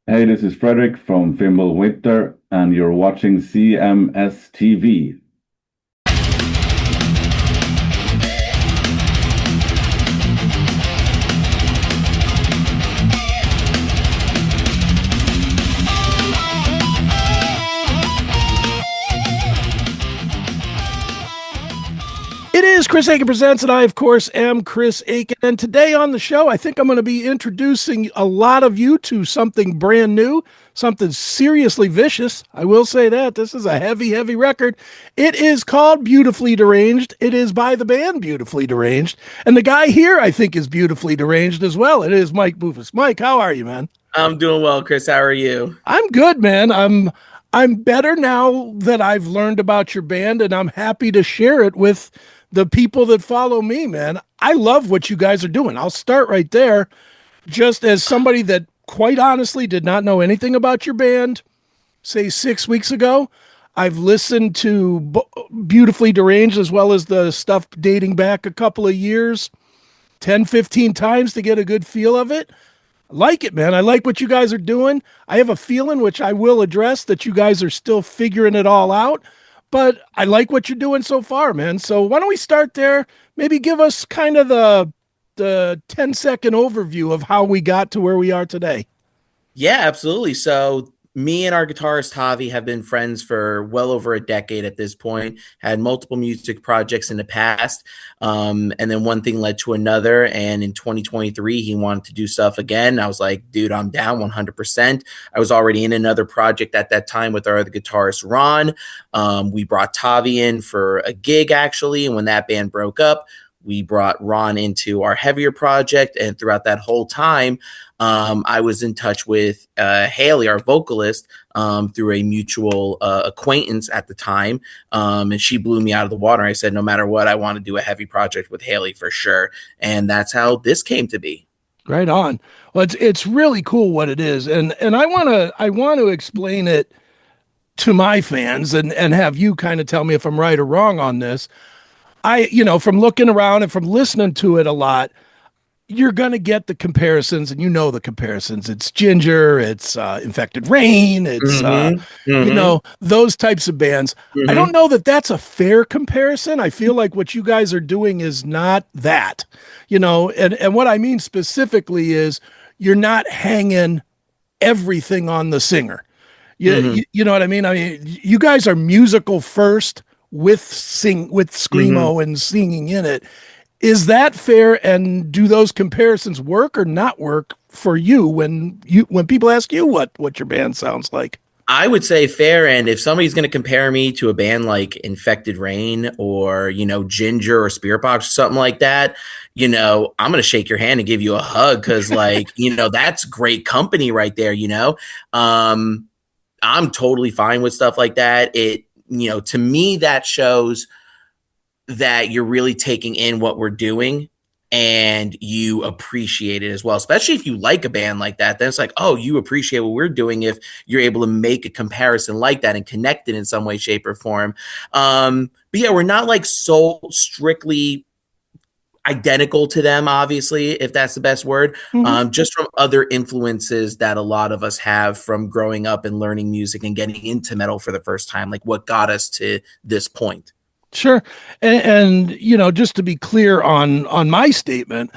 Hey, this is Frederick from Fimble Winter, and you're watching CMS TV. It is Chris Akin Presents, and I, of course, am Chris Akin. And today on the show, I think I'm going to be introducing a lot of you to something brand new, something seriously vicious. I will say that. This is a heavy, heavy record. It is called Beautifully Deranged. It is by the band Beautifully Deranged. And the guy here, I think, is beautifully deranged as well. It is Mike Bufis. Mike, how are you, man? I'm doing well, Chris. How are you? I'm good, man. I'm better now that I've learned about your band, and I'm happy to share it with the people that follow me, man. I love what you guys are doing. I'll start right there. Just as somebody that quite honestly did not know anything about your band, say 6 weeks ago, I've listened to Beautifully Deranged as well as the stuff dating back a couple of years, 10, 15 times to get a good feel of it. I like it, man. I like what you guys are doing. I have a feeling, which I will address, that you guys are still figuring it all out. But I like what you're doing so far, man. So why don't we start there? Maybe give us kind of the 10-second overview of how we got to where we are today. Yeah, absolutely. So, me and our guitarist Javi have been friends for well over a decade at this point, had multiple music projects in the past. And then one thing led to another. And in 2023, he wanted to do stuff again. I was like, dude, I'm down 100%. I was already in another project at that time with our other guitarist, Ron. We brought Tavi in for a gig, actually. And when that band broke up, we brought Ron into our heavier project. And throughout that whole time, I was in touch with Haley, our vocalist, through a mutual acquaintance at the time. And she blew me out of the water. I said, no matter what, I want to do a heavy project with Haley for sure. And that's how this came to be. Right on. Well, it's really cool what it is, and I want to explain it to my fans and have you kind of tell me if I'm right or wrong on this. From looking around and from listening to it a lot, you're going to get the comparisons, and you know the comparisons. It's Ginger, it's Infected Rain, it's Mm-hmm. Mm-hmm. those types of bands. I don't Mm-hmm. know that that's a fair comparison. I feel like what you guys are doing is not that, and what I mean specifically is you're not hanging everything on the singer. Mm-hmm. You know what I mean? I mean, you guys are musical first with Mm-hmm. screamo and singing in it. Is that fair? And do those comparisons work or not work for you when people ask you what your band sounds like? I would say fair. And if somebody's going to compare me to a band like Infected Rain or, Ginger or Spirit Box or something like that, I'm going to shake your hand and give you a hug because, like, that's great company right there, I'm totally fine with stuff like that. To me, that shows that you're really taking in what we're doing and you appreciate it as well, especially if you like a band like that. Then it's like, oh, you appreciate what we're doing if you're able to make a comparison like that and connect it in some way, shape, or form. But yeah, we're not like so strictly identical to them, obviously, if that's the best word, Hmm. just from other influences that a lot of us have from growing up and learning music and getting into metal for the first time, like what got us to this point. Sure. And just to be clear on my statement,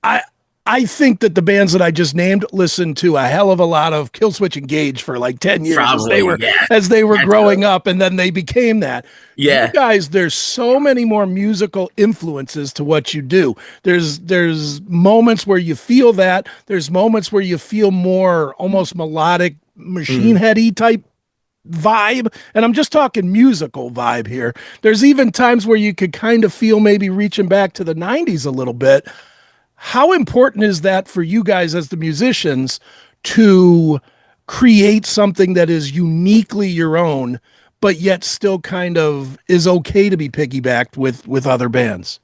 I I think that the bands that I just named listened to a hell of a lot of Killswitch Engage for like 10 years as they Probably, were yeah. as they were growing Naturally. up, and then they became that. You Yeah. guys, there's so many more musical influences to what you do. There's moments where you feel that. There's moments where you feel more almost melodic, machine Mhm. heady type vibe, and I'm just talking musical vibe here. There's even times where you could kind of feel maybe reaching back to the 90s a little bit. How important is that for you guys as the musicians to create something that is uniquely your own, but yet still kind of is okay to be piggybacked with other bands?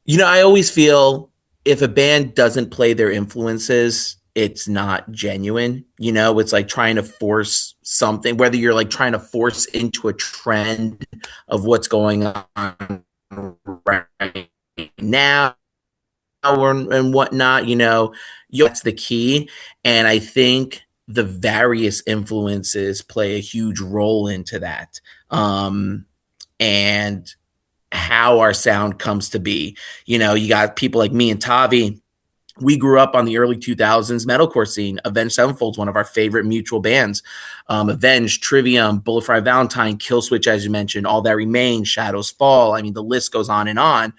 I always feel if a band doesn't play their influences, it's not genuine. It's like trying to force something, whether you're like trying to force into a trend of what's going on right now and whatnot, that's the key. And I think the various influences play a huge role into that. And how our sound comes to be. You got people like me and Tavi. We grew up on the early 2000s metalcore scene. Avenged Sevenfold's one of our favorite mutual bands. Avenged, Trivium, Bullet for My Valentine, Killswitch, as you mentioned, All That Remains, Shadows Fall. I mean, the list goes on and on.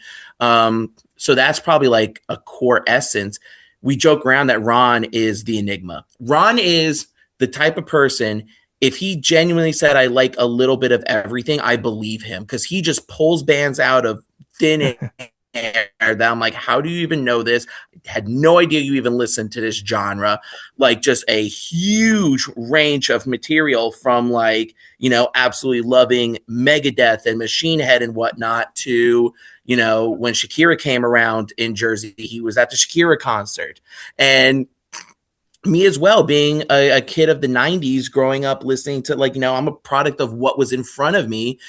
So that's probably like a core essence. We joke around that Ron is the enigma. Ron is the type of person, if he genuinely said, I like a little bit of everything, I believe him, because he just pulls bands out of thin air that I'm like, how do you even know this? I had no idea you even listened to this genre. Like, just a huge range of material from absolutely loving Megadeth and Machine Head and whatnot to, when Shakira came around in Jersey, he was at the Shakira concert. And me as well, being a kid of the 90s, growing up listening to I'm a product of what was in front of me.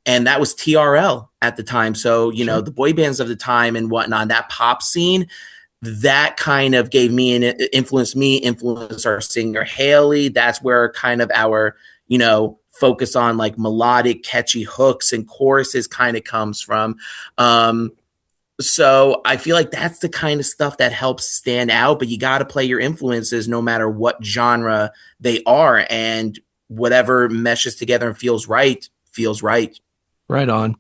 And that was TRL at the time. So, Sure. The boy bands of the time and whatnot, that pop scene, that kind of gave me and influenced our singer Haley. That's where kind of our, focus on like melodic, catchy hooks and choruses kind of comes from. So I feel like that's the kind of stuff that helps stand out, but you got to play your influences no matter what genre they are, and whatever meshes together and feels right, feels right. Right on.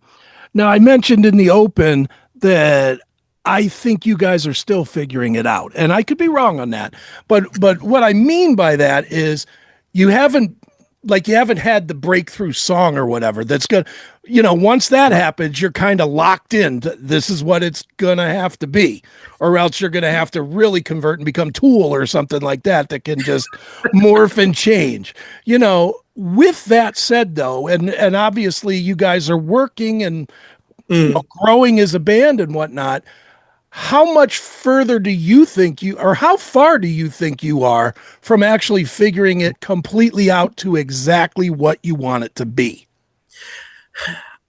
Now, I mentioned in the open that I think you guys are still figuring it out, and I could be wrong on that. But what I mean by that is you haven't had the breakthrough song or whatever that's good. Once that happens, you're kind of locked in. This is what it's going to have to be, or else you're going to have to really convert and become Tool or something like that can just morph and change. With that said, though, and obviously you guys are working and growing as a band and whatnot, how much further do you think or how far do you think you are from actually figuring it completely out to exactly what you want it to be?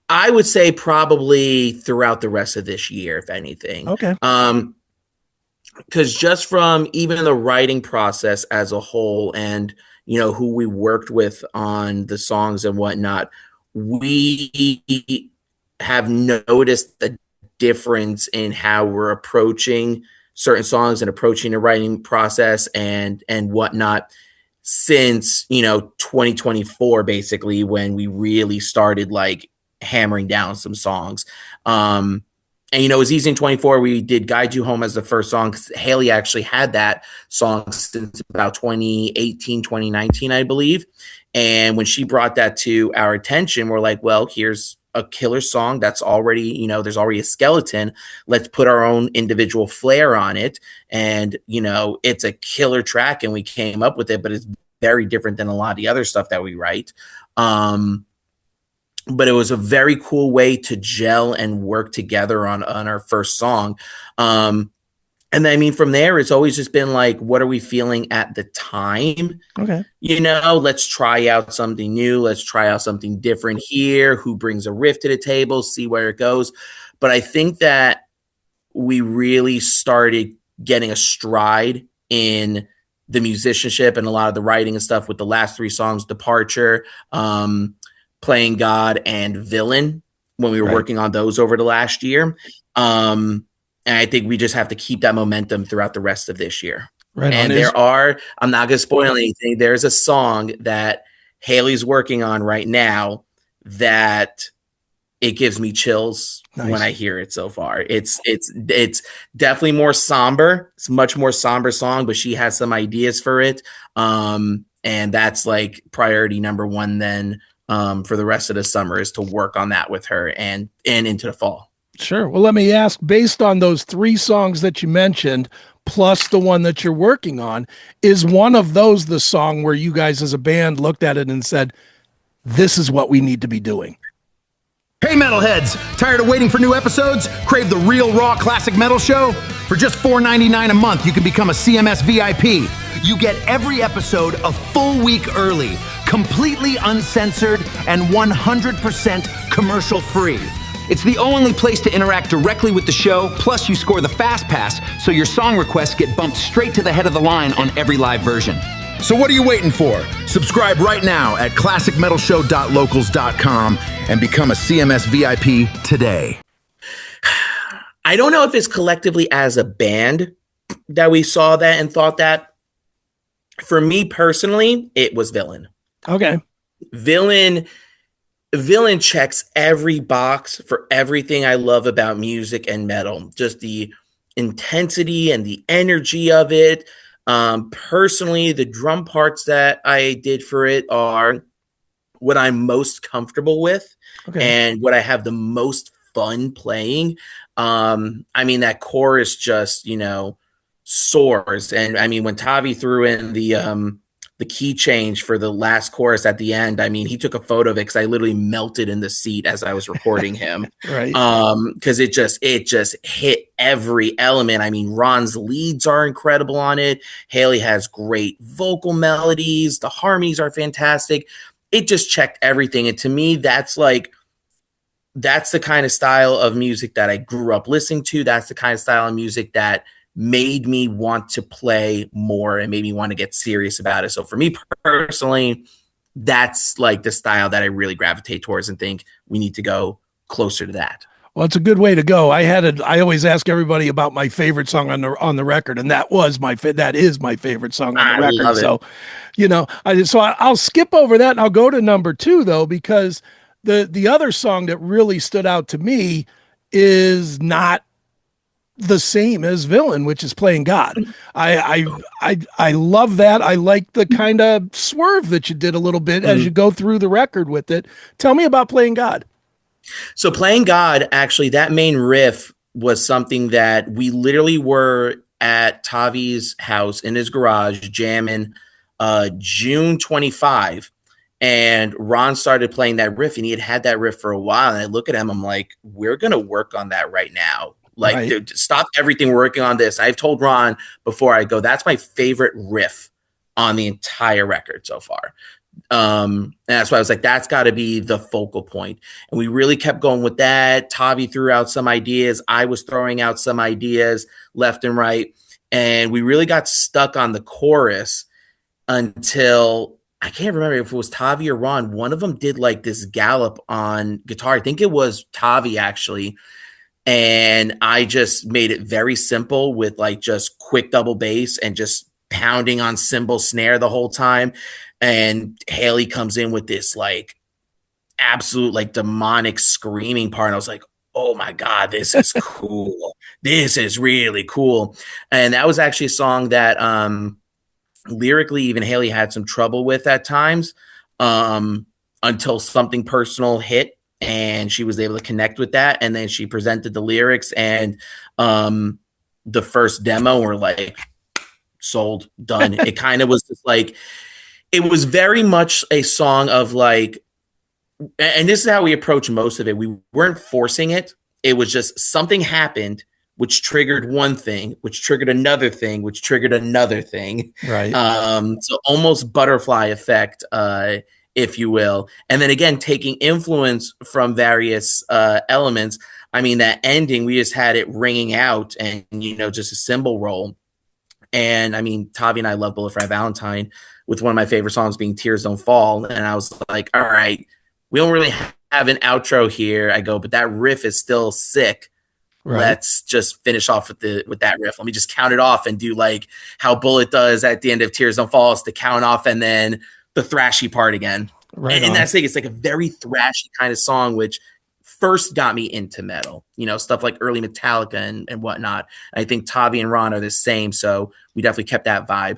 I would say probably throughout the rest of this year, if anything. Okay. Because just from even the writing process as a whole, and who we worked with on the songs and whatnot, we have noticed the difference in how we're approaching certain songs and approaching the writing process and whatnot since 2024, basically, when we really started hammering down some songs. And it was easy in 24. We did Guide You Home as the first song, because Haley actually had that song since about 2018, 2019, I believe. And when she brought that to our attention, we're like, well, here's a killer song that's already, there's already a skeleton. Let's put our own individual flair on it. And, it's a killer track, and we came up with it, but it's very different than a lot of the other stuff that we write. But it was a very cool way to gel and work together on our first song. And I mean, from there, it's always just been what are we feeling at the time? Okay. Let's try out something new. Let's try out something different here. Who brings a riff to the table? See where it goes. But I think that we really started getting a stride in the musicianship and a lot of the writing and stuff with the last three songs, Departure, Playing God, and Villain, when we were working on those over the last year. And I think we just have to keep that momentum throughout the rest of this year. Right. And I'm not going to spoil anything. There's a song that Haley's working on right now that it gives me chills when I hear it so far. It's definitely more somber. It's a much more somber song, but she has some ideas for it. And that's priority number one then for the rest of the summer, is to work on that with her and into the fall. Sure. Well, let me ask, based on those three songs that you mentioned, plus the one that you're working on, is one of those the song where you guys as a band looked at it and said, this is what we need to be doing? Hey, metalheads! Tired of waiting for new episodes? Crave the real, raw, classic metal show? For just $4.99 a month, you can become a CMS VIP. You get every episode a full week early, completely uncensored, and 100% commercial-free. It's the only place to interact directly with the show, plus you score the Fast Pass, so your song requests get bumped straight to the head of the line on every live version. So what are you waiting for? Subscribe right now at classicmetalshow.locals.com and become a CMS VIP today. I don't know if it's collectively as a band that we saw that and thought that. For me personally, it was Villain. Okay. Villain checks every box for everything I love about music and metal. Just the intensity and the energy of it. Personally, the drum parts that I did for it are what I'm most comfortable with and what I have the most fun playing. I mean, that chorus just, soars. And I mean, when Tavi threw in the key change for the last chorus at the end, I mean, he took a photo of it because I literally melted in the seat as I was recording him. Right. Because it just hit every element. I mean, Ron's leads are incredible on it. Haley has great vocal melodies. The harmonies are fantastic. It just checked everything. And to me, that's the kind of style of music that I grew up listening to. That's the kind of style of music that made me want to play more and made me want to get serious about it. So for me personally, that's like the style that I really gravitate towards and think we need to go closer to that. Well, it's a good way to go. I always ask everybody about my favorite song on the record, and that is my favorite song on the record. Love it. So, I'll skip over that and I'll go to number 2 though, because the other song that really stood out to me is not the same as Villain, which is Playing God. I love that. I like the kind of swerve that you did a little bit as you go through the record with it. Tell me about Playing God. So Playing God, actually, that main riff was something that we literally were at Tavi's house in his garage jamming June 25. And Ron started playing that riff, and he had that riff for a while. And I look at him, I'm like, we're going to work on that right now. Like, dude, stop everything working on this. I've told Ron before I go, that's my favorite riff on the entire record so far. And that's why I was like, that's got to be the focal point. And we really kept going with that. Tavi threw out some ideas. I was throwing out some ideas left and right. And we really got stuck on the chorus until I can't remember if it was Tavi or Ron. One of them did like this gallop on guitar. I think it was Tavi actually. And I just made it very simple with like just quick double bass and just pounding on cymbal snare the whole time. And Haley comes in with this like absolute like demonic screaming part. And I was like, oh my God, this is cool. This is really cool. And that was actually a song that lyrically even Haley had some trouble with at times until Something Personal hit. And she was able to connect with that. And then she presented the lyrics and the first demo were like, sold, done. It kind of was just like, it was very much a song of like, and this is how we approach most of it. We weren't forcing it. It was just something happened, which triggered one thing, which triggered another thing, which triggered another thing. Right. So almost butterfly effect, if you will. And then again, taking influence from various elements. I mean, that ending, we just had it ringing out and, just a cymbal roll. And I mean, Tavi and I love Bullet for My Valentine, with one of my favorite songs being Tears Don't Fall. And I was like, all right, we don't really have an outro here. I go, but that riff is still sick. Right. Let's just finish off with that riff. Let me just count it off and do like how Bullet does at the end of Tears Don't Fall, is to count off and then the thrashy part again. Right. And that's it's like a very thrashy kind of song, which first got me into metal, stuff like early Metallica and whatnot. I think Tavi and Ron are the same. So we definitely kept that vibe.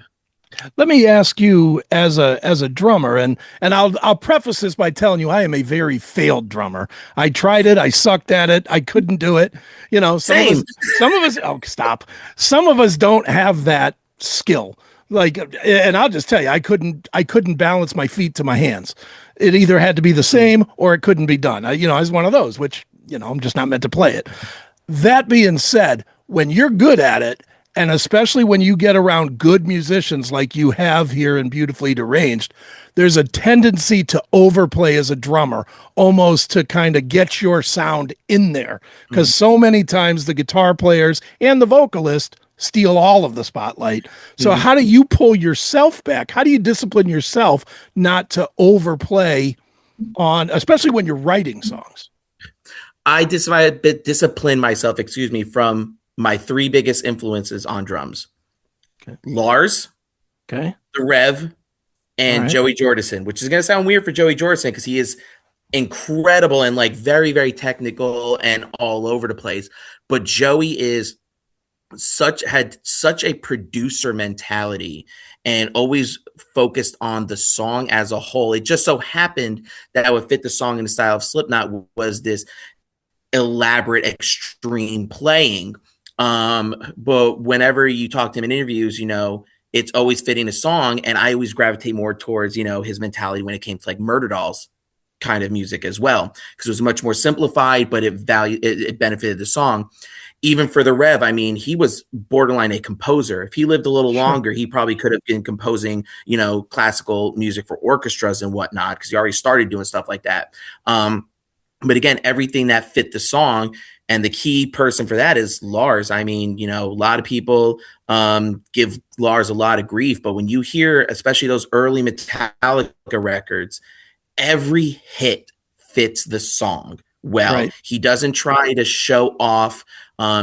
Let me ask you as a drummer, and I'll preface this by telling you I am a very failed drummer. I tried it, I sucked at it, I couldn't do it. Some of us oh stop. Some of us don't have that skill. Like, and I'll just tell you, I couldn't balance my feet to my hands. It either had to be the same or it couldn't be done. I was one of those, which, I'm just not meant to play it. That being said, when you're good at it And especially when you get around good musicians like you have here in Beautifully Deranged, there's a tendency to overplay as a drummer, almost to kind of get your sound in there. Because so many times the guitar players and the vocalist steal all of the spotlight. So how do you pull yourself back? How do you discipline yourself not to overplay on, especially when you're writing songs? I discipline myself, from my three biggest influences on drums. Okay. Lars, Okay. the Rev, and All right. Joey Jordison, which is going to sound weird for Joey Jordison because he is incredible and like very, very technical and all over the place. But Joey is had such a producer mentality and always focused on the song as a whole. It just so happened that would fit the song in the style of Slipknot was this elaborate, extreme playing. But whenever you talk to him in interviews, it's always fitting a song. And I always gravitate more towards, his mentality when it came to like Murder Dolls kind of music as well, because it was much more simplified, but it benefited the song. Even for the Rev, I mean, he was borderline a composer. If he lived a little longer, he probably could have been composing, classical music for orchestras and whatnot, because he already started doing stuff like that. But again, everything that fit the song. And the key person for that is Lars. I mean, a lot of people give Lars a lot of grief, but when you hear, especially those early Metallica records, every hit fits the song well. Right. He doesn't try to show off.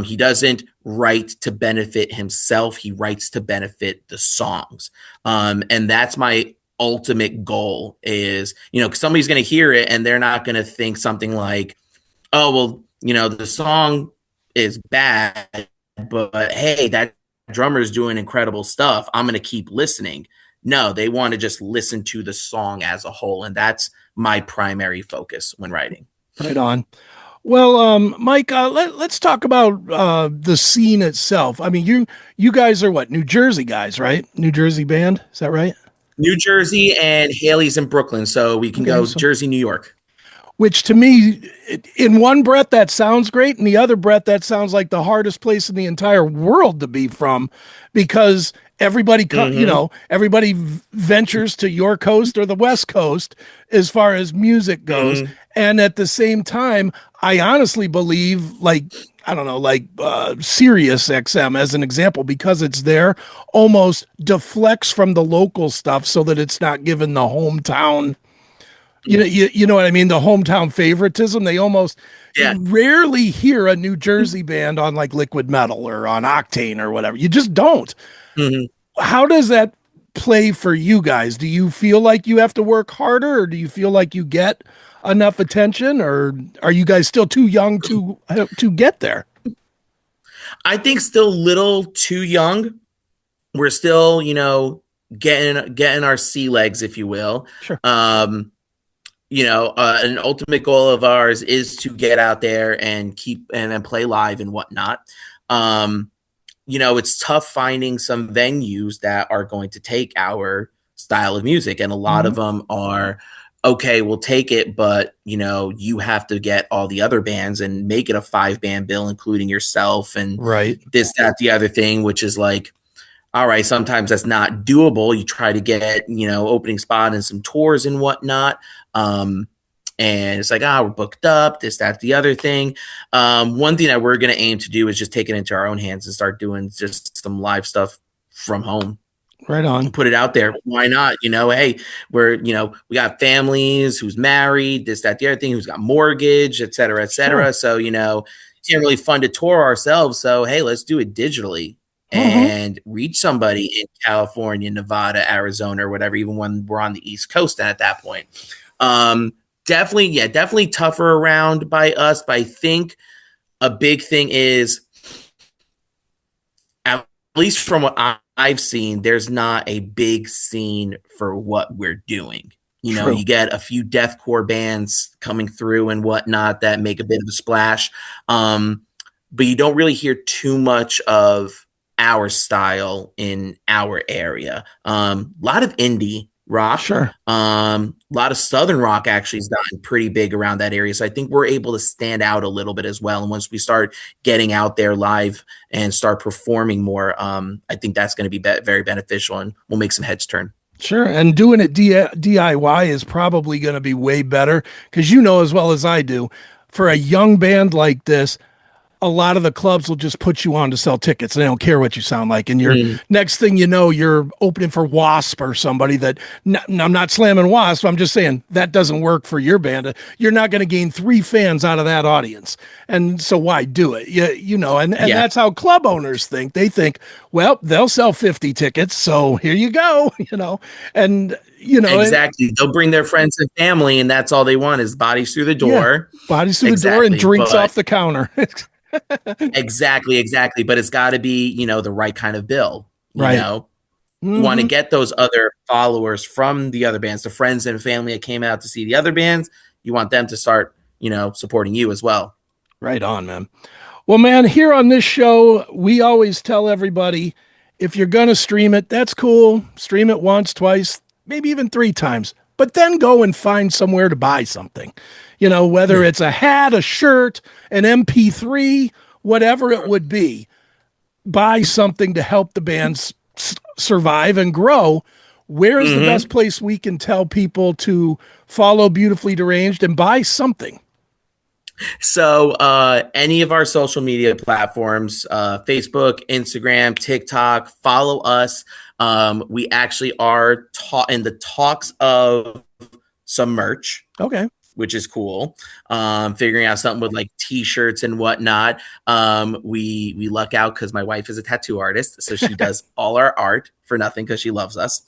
He doesn't write to benefit himself. He writes to benefit the songs. And that's my ultimate goal is, because somebody's going to hear it and they're not going to think something like, oh, well, the song is bad, but hey, that drummer is doing incredible stuff. I'm going to keep listening. No, they want to just listen to the song as a whole. And that's my primary focus when writing. Right on. Well, Mike, let's talk about the scene itself. I mean, you guys are what, New Jersey guys, right? New Jersey band, is that right? New Jersey, and Haley's in Brooklyn, so we can go Jersey, New York. Which to me, in one breath, that sounds great. In the other breath, that sounds like the hardest place in the entire world to be from, because everybody, everybody ventures to your coast or the West Coast as far as music goes. And at the same time, I honestly believe, Sirius XM as an example, because it's there, almost deflects from the local stuff so that it's not given the hometown. You know what I mean? The hometown favoritism. They almost you rarely hear a New Jersey band on like Liquid Metal or on Octane or whatever. You just don't. How does that play for you guys? Do you feel like you have to work harder, or do you feel like you get enough attention, or are you guys still too young to get there? I think still a little too young. We're still, getting our sea legs, if you will. Sure. An ultimate goal of ours is to get out there and keep and play live and whatnot. It's tough finding some venues that are going to take our style of music. And a lot of them are, okay, we'll take it, but you have to get all the other bands and make it a 5-band bill, including yourself and this, that, the other thing, which is like, all right, sometimes that's not doable. You try to get, opening spot and some tours and whatnot. And it's like, we're booked up, this, that, the other thing. One thing that we're going to aim to do is just take it into our own hands and start doing just some live stuff from home. Right on. Put it out there. Why not? Hey, we're, we got families who's married, this, that, the other thing, who's got mortgage, et cetera, et cetera. Sure. So, can't really fund a tour ourselves. So, hey, let's do it digitally. And reach somebody in California, Nevada, Arizona, or whatever, even when we're on the East Coast. And at that point, definitely tougher around by us. But I think a big thing is, at least from what I've seen, there's not a big scene for what we're doing. You get a few deathcore bands coming through and whatnot that make a bit of a splash. But you don't really hear too much of our style in our area. A lot of indie rock. Sure. A lot of Southern rock actually has gotten pretty big around that area. So I think we're able to stand out a little bit as well. And once we start getting out there live and start performing more, I think that's going to be very beneficial, and we'll make some heads turn. Sure. And doing it DIY is probably going to be way better because you know as well as I do, for a young band like this, a lot of the clubs will just put you on to sell tickets. They don't care what you sound like. And you're next thing you know, you're opening for Wasp or somebody that I'm not slamming Wasp. I'm just saying that doesn't work for your band. You're not going to gain 3 fans out of that audience. And so why do it? You know, and that's how club owners think. They think, well, they'll sell 50 tickets. So here you go, you know, and you know, exactly. They'll bring their friends and family, and that's all they want is bodies through the door. Yeah, bodies through the door and drinks off the counter. Exactly. But it's got to be, you know, the right kind of bill. You know, you want to get those other followers from the other bands, the friends and family that came out to see the other bands. You want them to start, you know, supporting you as well. Right on, man. Well, man, here on this show, we always tell everybody, if you're going to stream it, that's cool. Stream it once, twice, maybe even 3 times, but then go and find somewhere to buy something. You know, whether it's a hat, a shirt, an MP3, whatever it would be, buy something to help the bands survive and grow. Where is the best place we can tell people to follow Beautifully Deranged and buy something? So any of our social media platforms, Facebook, Instagram, TikTok, follow us. We actually are in the talks of some merch. Okay. Which is cool. Figuring out something with like t-shirts and whatnot. We luck out because my wife is a tattoo artist, so she does all our art for nothing because she loves us.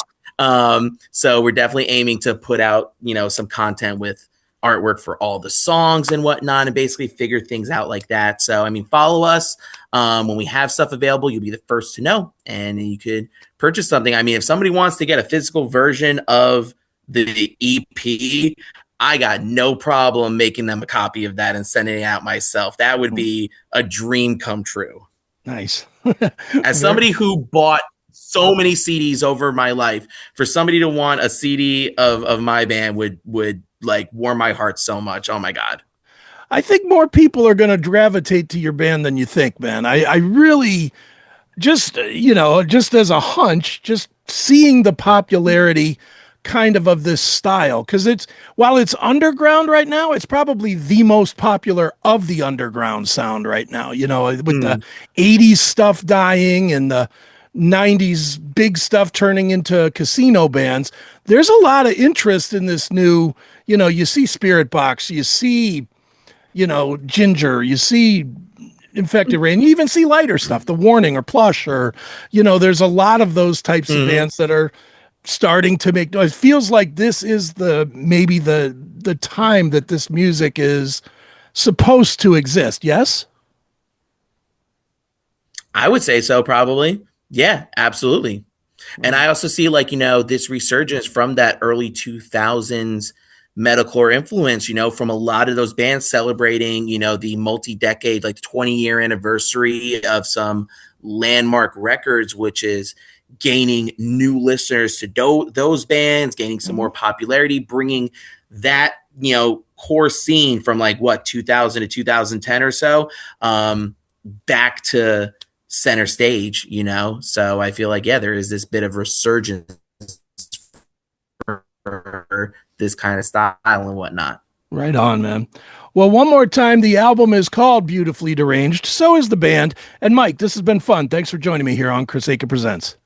So we're definitely aiming to put out, you know, some content with artwork for all the songs and whatnot, and basically figure things out like that. So, I mean, follow us. When we have stuff available, you'll be the first to know, and you could purchase something. I mean, if somebody wants to get a physical version of the EP, I got no problem making them a copy of that and sending it out myself. That would be a dream come true. Nice. As somebody who bought so many CDs over my life, for somebody to want a CD of my band would like warm my heart so much. Oh my God. I think more people are going to gravitate to your band than you think, man. I really just, you know, just as a hunch, just seeing the popularity kind of this style, because while it's underground right now, it's probably the most popular of the underground sound right now, you know, with the 80s stuff dying and the 90s big stuff turning into casino bands. There's a lot of interest in this new, you know, you see Spirit Box, you see, you know, Ginger, you see Infected Rain, you even see lighter stuff, The Warning or Plush, or, you know, there's a lot of those types of bands that are starting to make noise. Feels like this is maybe the time that this music is supposed to exist. Yes, I would say so, probably. Yeah, absolutely. And I also see, like, you know, this resurgence from that early 2000s metalcore influence, you know, from a lot of those bands celebrating, you know, the multi-decade, like 20-year anniversary of some landmark records, which is gaining new listeners to those bands, gaining some more popularity, bringing that, you know, core scene from like 2000 to 2010 or so back to center stage, you know. So I feel like, yeah, there is this bit of resurgence for this kind of style and whatnot. Right on, man. Well, one more time, the album is called Beautifully Deranged. So is the band. And Mike, this has been fun. Thanks for joining me here on Chris Akin Presents.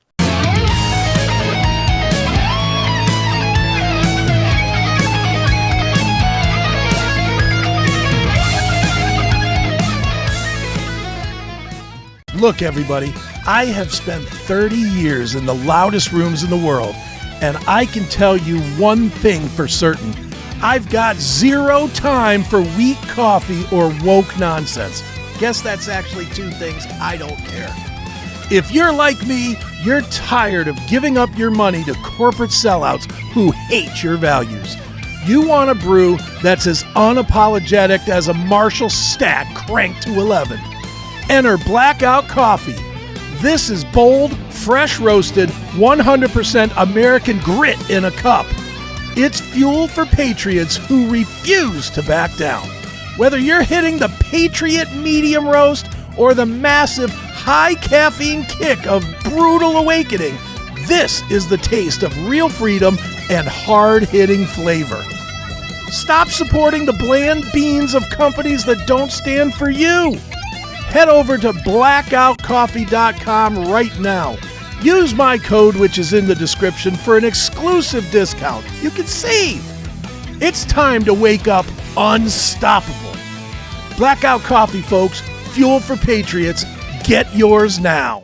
Look, everybody, I have spent 30 years in the loudest rooms in the world, and I can tell you one thing for certain. I've got zero time for weak coffee or woke nonsense. Guess that's actually 2 things I don't care. If you're like me, you're tired of giving up your money to corporate sellouts who hate your values. You want a brew that's as unapologetic as a Marshall Stack cranked to 11. Enter Blackout Coffee. This is bold, fresh roasted, 100% American grit in a cup. It's fuel for patriots who refuse to back down. Whether you're hitting the Patriot medium roast or the massive high caffeine kick of Brutal Awakening, this is the taste of real freedom and hard-hitting flavor. Stop supporting the bland beans of companies that don't stand for you. Head over to blackoutcoffee.com right now. Use my code, which is in the description, for an exclusive discount. You can save. It's time to wake up unstoppable. Blackout Coffee, folks. Fuel for patriots. Get yours now.